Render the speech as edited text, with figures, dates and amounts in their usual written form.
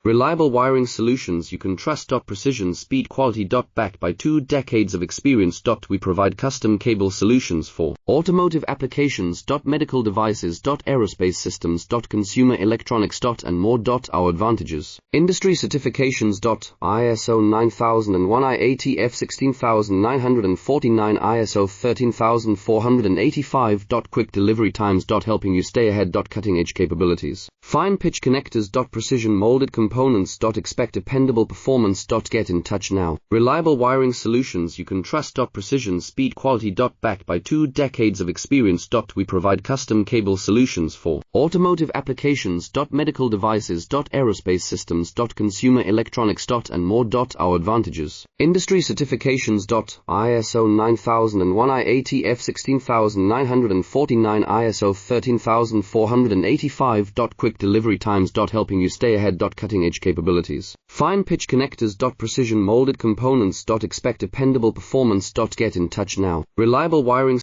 Reliable wiring solutions you can trust. Precision, speed, quality. Backed by 2 decades of experience. We provide custom cable solutions for automotive applications. Medical devices. Aerospace systems. Consumer electronics. And more. Our advantages: industry certifications. ISO 9001 IATF 16949, ISO 13485. Quick delivery times. Helping you stay ahead. Cutting edge capabilities. Fine pitch connectors. Precision molded components. Expect dependable performance. Get in touch now. Reliable wiring solutions you can trust. Precision, speed, quality. Backed by 2 decades of experience. We provide custom cable solutions for automotive applications. Medical devices. Aerospace systems. Consumer electronics. And more. Our advantages: industry certifications. ISO 9001 IATF 16949, ISO 13485. Quick delivery times. Helping you stay ahead. Cutting edge capabilities. Fine pitch connectors. Precision molded components. Expect dependable performance. Get in touch now. Reliable wiring